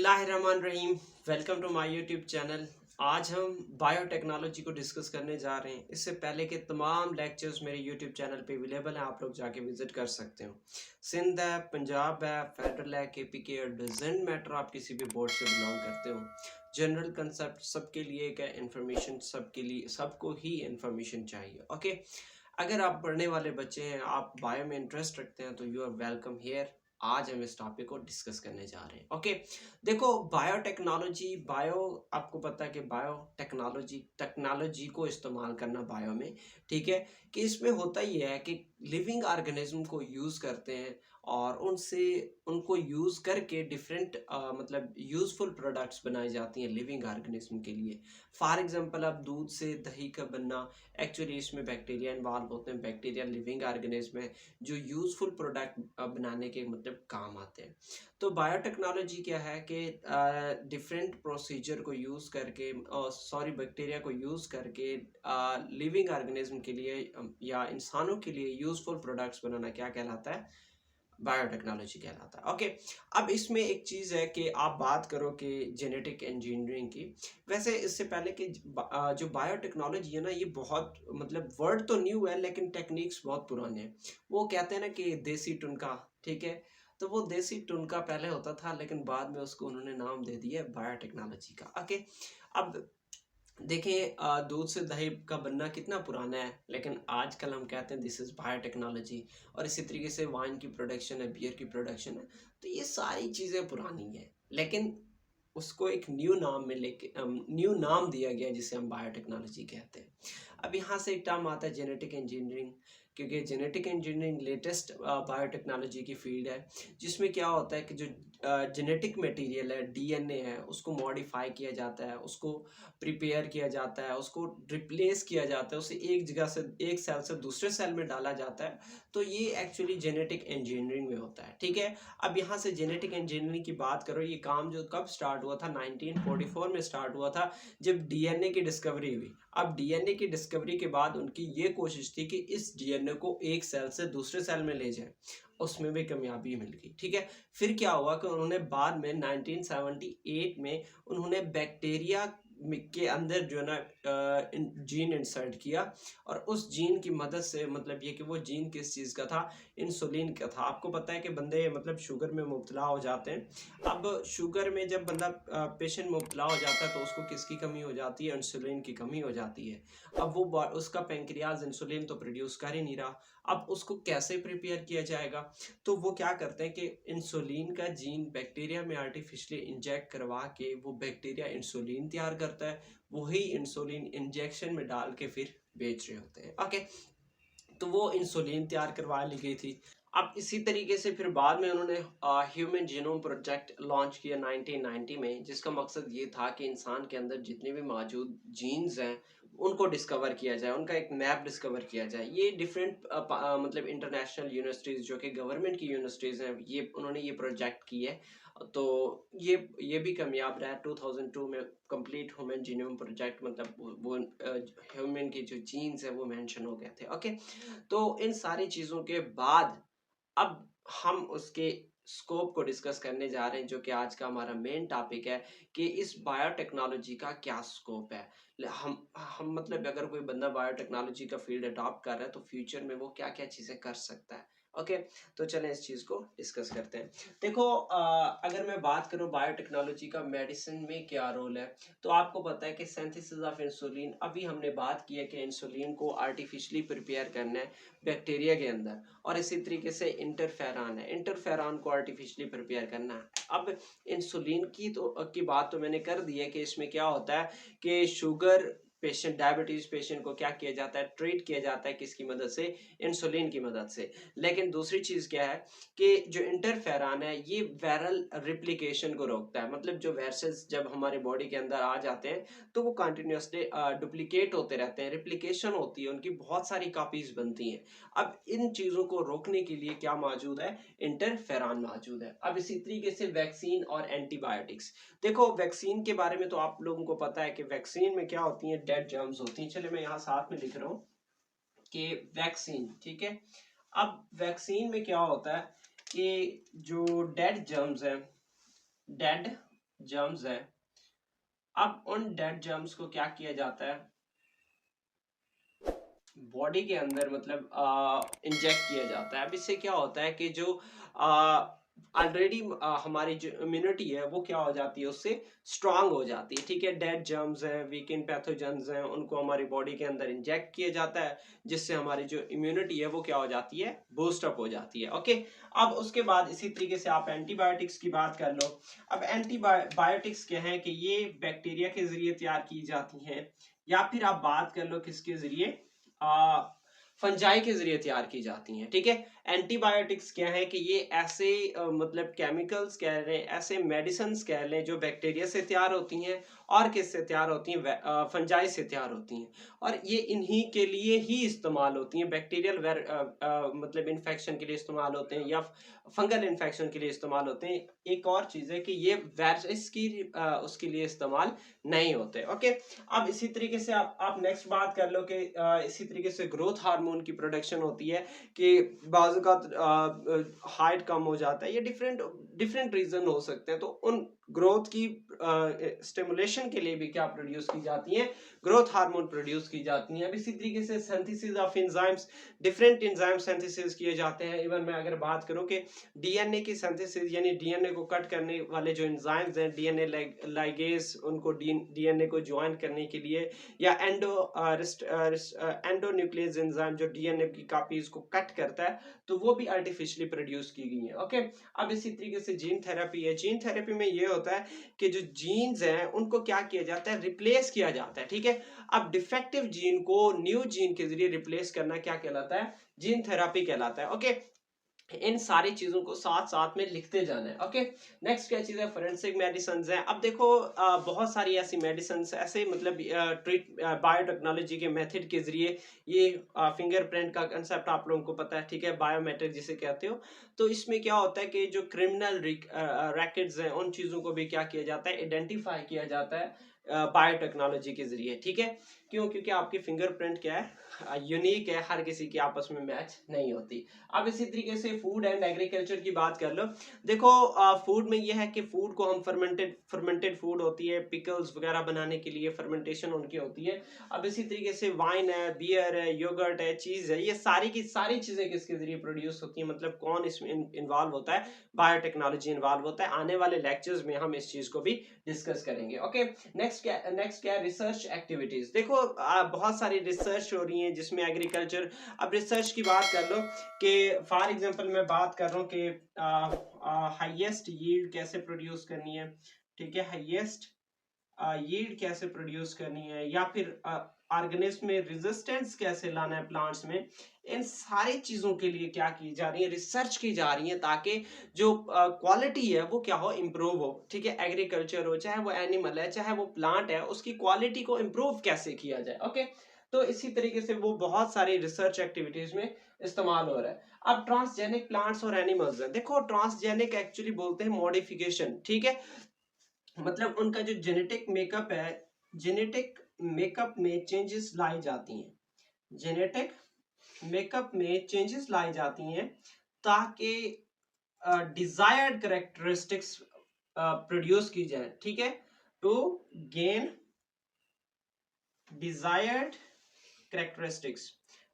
बिस्मिल्लाहिर्रहमानिर्रहीम। Welcome to my YouTube channel. आज हम बायोटेक्नोलॉजी को डिस्कस करने जा रहे हैं। इससे पहले के तमाम लेक्चर्स मेरे यूट्यूब चैनल पे अवेलेबल हैं, आप लोग जाके विजिट कर सकते हो। सिंध है, पंजाब है, फेडरल है, केपीके है, डजेंट मैटर आप किसी भी बोर्ड से बिलोंग करते हो। जनरल कंसेप्ट सबके लिए एक है, इंफॉर्मेशन सबके लिए, सबको ही इंफॉर्मेशन चाहिए। ओके, अगर आप पढ़ने वाले बच्चे हैं, आप बायो में इंटरेस्ट रखते हैं, तो यू आर वेलकम हेयर। आज हम इस टॉपिक को डिस्कस करने जा रहे हैं। ओके, देखो बायोटेक्नोलॉजी, बायो आपको पता है कि बायोटेक्नोलॉजी टेक्नोलॉजी को इस्तेमाल करना बायो में, ठीक है, कि इसमें होता ही है कि लिविंग ऑर्गेनिज्म को यूज़ करते हैं और उनसे उनको यूज़ करके डिफरेंट मतलब यूज़फुल प्रोडक्ट्स बनाई जाती हैं लिविंग ऑर्गेनिज्म के लिए। फॉर एग्जांपल, अब दूध से दही का बनना, एक्चुअली इसमें बैक्टीरिया इन्वॉल्व होते हैं। बैक्टीरिया लिविंग ऑर्गेनिज्म है जो यूज़फुल प्रोडक्ट बनाने के मतलब काम आते हैं। तो बायोटेक्नोलॉजी क्या है कि डिफरेंट प्रोसीजर को यूज़ करके, सॉरी, बैक्टीरिया को यूज़ करके लिविंग ऑर्गेनिज्म के लिए या इंसानों के लिए यूज़फुल प्रोडक्ट्स बनाना क्या कहलाता है? बायोटेक्नोलॉजी कहलाता है। ओके, अब इसमें एक चीज़ है कि आप बात करो कि जेनेटिक इंजीनियरिंग की। वैसे इससे पहले कि जो बायोटेक्नोलॉजी है ना, ये बहुत मतलब वर्ड तो न्यू है लेकिन टेक्निक्स बहुत पुराने हैं। वो कहते हैं ना कि देसी टुनका, ठीक है, तो वो देसी टुनका पहले होता था लेकिन बाद में उसको उन्होंने नाम दे दिया बायोटेक्नोलॉजी का। ओके, अब देखिए, दूध से दही का बनना कितना पुराना है, लेकिन आजकल हम कहते हैं दिस इज़ बायोटेक्नोलॉजी। और इसी तरीके से वाइन की प्रोडक्शन है, बियर की प्रोडक्शन है, तो ये सारी चीज़ें पुरानी हैं, लेकिन उसको एक न्यू नाम में लेके न्यू नाम दिया गया जिसे हम बायोटेक्नोलॉजी कहते हैं। अब यहाँ से एक टर्म आता है जेनेटिक इंजीनियरिंग, क्योंकि जेनेटिक इंजीनियरिंग लेटेस्ट बायोटेक्नोलॉजी की फील्ड है, जिसमें क्या होता है कि जो जेनेटिक मटेरियल है, डीएनए है, उसको मॉडिफाई किया जाता है, उसको प्रिपेयर किया जाता है, उसको रिप्लेस किया जाता है, उसे एक जगह से, एक सेल से दूसरे सेल में डाला जाता है। तो ये एक्चुअली जेनेटिक इंजीनियरिंग में होता है, ठीक है। अब यहाँ से जेनेटिक इंजीनियरिंग की बात करो, ये काम जो कब स्टार्ट हुआ था, 1944 में स्टार्ट हुआ था, जब डीएनए की डिस्कवरी हुई। अब डीएनए की डिस्कवरी के बाद उनकी ये कोशिश थी कि इस डीएनए को एक सेल से दूसरे सेल में ले जाए, उसमें भी कामयाबी मिल गई, ठीक है। फिर क्या हुआ कि उन्होंने बाद में 1978 में उन्होंने बैक्टीरिया के अंदर जो है ना जीन इंसर्ट किया, और उस जीन की मदद से, मतलब ये कि वो जीन किस चीज़ का था, इंसुलिन का था। आपको पता है कि बंदे मतलब शुगर में मुब्तला हो जाते हैं। अब शुगर में जब बंदा पेशेंट मुब्तला हो जाता है तो उसको किसकी कमी हो जाती है? इंसुलिन की कमी हो जाती है। अब वो उसका पेंक्रियाज इंसुलिन तो प्रोड्यूस कर ही नहीं रहा। अब उसको कैसे प्रिपेयर किया जाएगा? तो वो क्या करते हैं कि इंसुलिन का जीन बैक्टीरिया में आर्टिफिशियली इंजेक्ट करवा के वो बैक्टीरिया इंसुलिन तैयार करता है, वही इंसुलिन इंजेक्शन में डाल के फिर बेच रहे होते हैं। ओके, तो वो इंसुलिन तैयार करवा ली गई थी। अब इसी तरीके से फिर बाद में उन्होंने ह्यूमन जीनोम प्रोजेक्ट लॉन्च किया 1990 में, जिसका मकसद ये था कि इंसान के अंदर जितने भी मौजूद जीन्स हैं उनको डिस्कवर किया जाए, उनका एक मैप डिस्कवर किया जाए। ये डिफरेंट मतलब इंटरनेशनल यूनिवर्सिटीज़ जो कि गवर्नमेंट की यूनिवर्सिटीज़ हैं, ये उन्होंने ये प्रोजेक्ट की है। तो ये भी कामयाब रहा। 2002 में कंप्लीट ह्यूमन जीनोम प्रोजेक्ट, मतलब वो ह्यूमन की जो जीन्स है वो मेंशन हो गए थे। ओके, तो इन सारी चीज़ों के बाद अब हम उसके स्कोप को डिस्कस करने जा रहे हैं, जो कि आज का हमारा मेन टॉपिक है कि इस बायोटेक्नोलॉजी का क्या स्कोप है। हम मतलब अगर कोई बंदा बायोटेक्नोलॉजी का फील्ड अडॉप्ट कर रहा है तो फ्यूचर में वो क्या-क्या चीज़ें कर सकता है। ओके, तो चलें इस चीज़ को डिस्कस करते हैं। देखो, अगर मैं बात करूँ बायोटेक्नोलॉजी का मेडिसिन में क्या रोल है, तो आपको पता है कि सिंथेसिस ऑफ इंसुलिन, अभी हमने बात की है कि इंसुलिन को आर्टिफिशियली प्रिपेयर करना है बैक्टीरिया के अंदर, और इसी तरीके से इंटरफेरॉन है, इंटरफेरॉन को आर्टिफिशियली प्रिपेयर करना है। अब इंसुलिन की बात तो मैंने कर दी है कि इसमें क्या होता है कि शुगर पेशेंट, डायबिटीज पेशेंट को क्या किया जाता है, ट्रीट किया जाता है किसकी मदद से? इंसुलिन की मदद से। लेकिन दूसरी चीज क्या है कि जो इंटरफेरॉन है ये वायरल रिप्लिकेशन को रोकता है, मतलब जो वायरसेस जब हमारे बॉडी के अंदर आ जाते हैं तो वो कंटिन्यूसली डुप्लीकेट होते रहते हैं, रिप्लिकेशन होती है, उनकी बहुत सारी कॉपीज बनती हैं। अब इन चीजों को रोकने के लिए क्या मौजूद है? इंटरफेरॉन मौजूद है। अब इसी तरीके से वैक्सीन और एंटीबायोटिक्स। देखो, वैक्सीन के बारे में तो आप लोगों को पता है कि वैक्सीन में क्या होती है? डेड जर्म्स होती हैं। चलिए मैं यहाँ साथ में लिख रहा हूँ कि वैक्सीन, ठीक है। अब वैक्सीन में क्या होता है कि जो डेड जर्म्स हैं, डेड जर्म्स हैं, अब उन डेड जर्म्स को क्या किया जाता है, बॉडी के अंदर मतलब इंजेक्ट किया जाता है। अब इससे क्या होता है कि जो ऑलरेडी हमारी जो इम्यूनिटी है वो क्या हो जाती है, उससे स्ट्रांग हो जाती है। ठीक है, डेड जर्म्स हैं, वीकेंड पैथोजेंस हैं, उनको हमारी बॉडी के अंदर इंजेक्ट किया जाता है, जिससे हमारी जो इम्यूनिटी है वो क्या हो जाती है, बूस्ट अप हो जाती है। ओके, अब उसके बाद इसी तरीके से आप एंटीबायोटिक्स की बात कर लो। अब एंटीबायोटिक्स क्या है कि ये बैक्टीरिया के जरिए तैयार की जाती हैं, या फिर आप बात कर लो किसके जरिए, फंजाई के जरिए तैयार की जाती हैं। ठीक है, एंटीबायोटिक्स क्या है कि ये ऐसे मतलब केमिकल्स कह रहे हैं, ऐसे मेडिसिन कह लें जो बैक्टीरिया से तैयार होती हैं और किससे तैयार होती हैं, फंजाई से तैयार होती हैं, और ये इन्हीं के लिए ही इस्तेमाल होती हैं। बैक्टीरियल मतलब इन्फेक्शन के लिए इस्तेमाल होते हैं या फंगल इन्फेक्शन के लिए इस्तेमाल होते हैं। एक और चीज़ है कि ये वायरस की उसके लिए इस्तेमाल नहीं होते। ओके, अब इसी तरीके से आप नेक्स्ट बात कर लो कि इसी तरीके से ग्रोथ हार्मोन की प्रोडक्शन होती है कि बाजू का हाइट कम हो जाता है, ये डिफरेंट डिफरेंट रीजन हो सकते हैं। तो उन ग्रोथ की स्टिमुलेशन के लिए भी क्या प्रोड्यूस की जाती है, ग्रोथ हार्मोन प्रोड्यूस की जाती हैं। अब इसी तरीके से synthesis of enzymes, different enzyme synthesis किए जाते हैं। इवन मैं अगर बात करूं कि डीएनए की सिंथेसिस, यानी डीएनए को कट करने वाले जो एंजाइम्स हैं, डीएनए लाइगेज, उनको डीएनए को ज्वाइन करने के लिए, या एंडोन्यूक्लियस एंजाइम जो डीएनए की कॉपीज को कट करता है, तो वो भी आर्टिफिशियली प्रोड्यूस की गई है। ओके, अब इसी तरीके से जीन थेरेपी है। जीन थेरेपी में ये होता है कि जो जीन्स हैं उनको क्या किया जाता है, रिप्लेस किया जाता है। ठीक है, अब डिफेक्टिव जीन को न्यू जीन के जरिए रिप्लेस करना क्या कहलाता है, जीन थेरेपी कहलाता है। ओके, इन सारी चीजों को साथ साथ में लिखते जाना है। ओके, नेक्स्ट क्या चीज है, फोरेंसिक मेडिसिन है। अब देखो बहुत सारी ऐसी मेडिसिन ऐसे मतलब ट्रीट बायोटेक्नोलॉजी के मेथड के जरिए, ये फिंगरप्रिंट का कंसेप्ट आप लोगों को पता है। ठीक है, बायोमेट्रिक जिसे कहते हो, तो इसमें क्या होता है कि जो क्रिमिनल रैकेट्स हैं उन चीजों को भी क्या किया जाता है, आइडेंटिफाई किया जाता है बायोटेक्नोलॉजी के जरिए। ठीक है, क्यों, क्योंकि आपकी फिंगरप्रिंट क्या है, यूनिक है, हर किसी की आपस में मैच नहीं होती। अब इसी तरीके से फूड एंड एग्रीकल्चर की बात कर लो। देखो फूड में यह है कि फूड को हम फर्मेंटेड फूड होती है, पिकल्स वगैरह बनाने के लिए फर्मेंटेशन उनकी होती है। अब इसी तरीके से वाइन है, बियर है, योगर्ट है, चीज है, ये सारी की सारी चीजें किसके जरिए प्रोड्यूस होती है, मतलब कौन इसमें इन्वॉल्व होता है, बायोटेक्नोलॉजी इन्वॉल्व होता है। आने वाले लेक्चर्स में हम इस चीज को भी डिस्कस करेंगे। ओके, नेक्स्ट क्या है, रिसर्च एक्टिविटीज। देखो बहुत सारी रिसर्च हो रही है जिसमें एग्रीकल्चर, अब रिसर्च की बात कर लो कि फॉर एग्जांपल मैं बात कर रहा हूँ कि हाईएस्ट यील्ड कैसे प्रोड्यूस करनी है। ठीक है, हाईएस्ट यील्ड कैसे प्रोड्यूस करनी है, या फिर ऑर्गेनिज्म में रेजिस्टेंस कैसे लाना है प्लांट्स में। इन सारी चीजों के लिए क्या की जा रही है, रिसर्च की जा रही है, ताकि जो क्वालिटी है वो क्या हो, इम्प्रूव हो। ठीक है, एग्रीकल्चर हो, चाहे वो एनिमल है, चाहे वो प्लांट है, उसकी क्वालिटी को इम्प्रूव कैसे किया जाए। ओके, तो इसी तरीके से वो बहुत सारी रिसर्च एक्टिविटीज में इस्तेमाल हो रहा है। अब ट्रांसजेनिक प्लांट्स और एनिमल्स है। देखो ट्रांसजेनिक एक्चुअली बोलते हैं मॉडिफिकेशन। ठीक है, मतलब उनका जो जेनेटिक मेकअप है, जेनेटिक मेकअप में चेंजेस लाई जाती हैं, जेनेटिक मेकअप में चेंजेस लाई जाती हैं, ताकि डिजायर्ड करेक्टरिस्टिक्स प्रोड्यूस की जाए। ठीक है, टू गेन डिजायर्ड करेक्टरिस्टिक्स।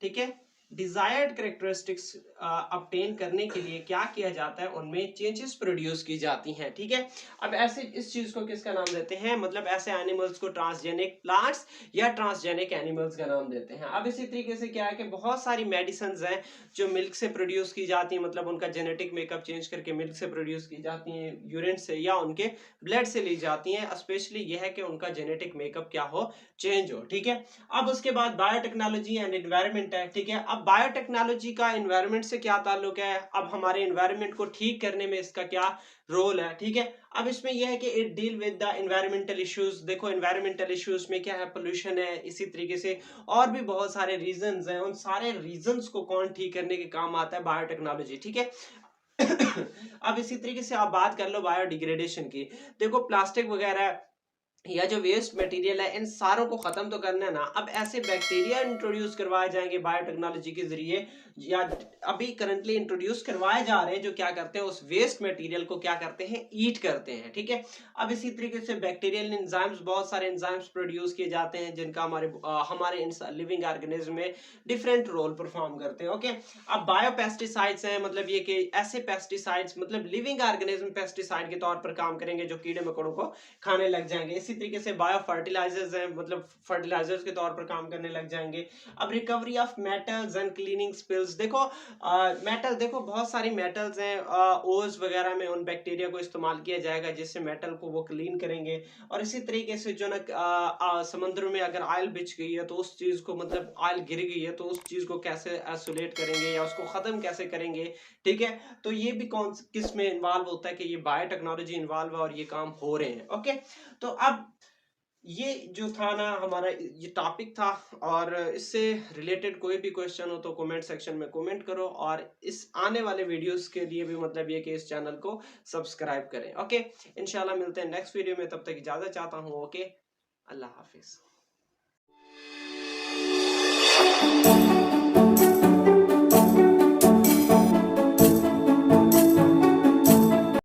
ठीक है, डिजायर्ड करेक्टरिस्टिक्स ऑब्टेन करने के लिए क्या किया जाता है, उनमें चेंजेस प्रोड्यूस की जाती हैं। ठीक है, अब ऐसे इस चीज को किसका नाम देते हैं, मतलब ऐसे एनिमल्स को ट्रांसजेनिक प्लांट्स या ट्रांसजेनिक एनिमल्स का नाम देते हैं। अब इसी तरीके से क्या है कि बहुत सारी मेडिसिन हैं जो मिल्क से प्रोड्यूस की जाती हैं, मतलब उनका जेनेटिक मेकअप चेंज करके मिल्क से प्रोड्यूस की जाती हैं, यूरिन से या उनके ब्लड से ली जाती हैं। स्पेशली यह है कि उनका जेनेटिक मेकअप क्या हो, चेंज हो। ठीक है, अब उसके बाद बायोटेक्नोलॉजी एंड एनवायरनमेंट है। ठीक है, अब बायोटेक्नोलॉजी का एनवायरनमेंट से क्या ताल्लुक है, अब हमारे एनवायरनमेंट को ठीक करने में इसका क्या रोल है। ठीक है, अब इसमें यह है कि it deal with the environmental issues. देखो एनवायरमेंटल इश्यूज में क्या है, पोल्यूशन है, इसी तरीके से और भी बहुत सारे रीजंस हैं, उन सारे रीजंस को कौन ठीक करने के काम आता है, बायोटेक्नोलॉजी। ठीक है, अब इसी तरीके से आप बात कर लो बायोडिग्रेडेशन की। देखो प्लास्टिक वगैरह या जो वेस्ट मटेरियल है, इन सारों को खत्म तो करना है ना। अब ऐसे बैक्टीरिया इंट्रोड्यूस करवाए जाएंगे बायोटेक्नोलॉजी के जरिए या अभी करंटली इंट्रोड्यूस करवाए जा रहे हैं, जो क्या करते हैं उस वेस्ट मटेरियल को क्या करते हैं, ईट करते हैं। ठीक है, अब इसी तरीके से बैक्टीरियल एंजाइम्स, बहुत सारे एंजाइम्स प्रोड्यूस किए जाते हैं जिनका हमारे लिविंग ऑर्गेनिज्म में डिफरेंट रोल परफॉर्म करते हैं। ओके, अब बायोपेस्टिसाइड्स हैं, मतलब ये कि ऐसे पेस्टिसाइड्स मतलब लिविंग ऑर्गेनिज्म पेस्टिसाइड के तौर पर काम करेंगे जो कीड़े मकोड़ों को खाने लग जाएंगे। इसी तरीके से बायो फर्टिलाइजर्स हैं, मतलब फर्टिलाइजर्स के तौर पर काम करने लग जाएंगे। अब recovery of metals and cleaning spills, देखो मेटल, देखो बहुत सारी मेटल्स हैं, ओज वगैरह में उन बैक्टीरिया को इस्तेमाल किया जाएगा जिससे मेटल को वो क्लीन करेंगे। और इसी तरीके से जो ना समुद्र में अगर ऑयल बिछ गई है तो उस चीज को, मतलब ऑयल गिर गई है तो उस चीज को कैसे आइसोलेट करेंगे या उसको खत्म कैसे करेंगे। ठीक है, तो ये भी कौन किस में इन्वॉल्व होता है कि ये बायोटेक्नोलॉजी इन्वॉल्व है और ये काम हो रहे हैं। ओके, तो अब ये जो था ना हमारा ये टॉपिक था, और इससे रिलेटेड कोई भी क्वेश्चन हो तो कमेंट सेक्शन में कमेंट करो, और इस आने वाले वीडियोस के लिए भी मतलब ये कि इस चैनल को सब्सक्राइब करें। ओके, इंशाल्लाह मिलते हैं नेक्स्ट वीडियो में, तब तक इजाजत चाहता हूँ। ओके, अल्लाह हाफिज।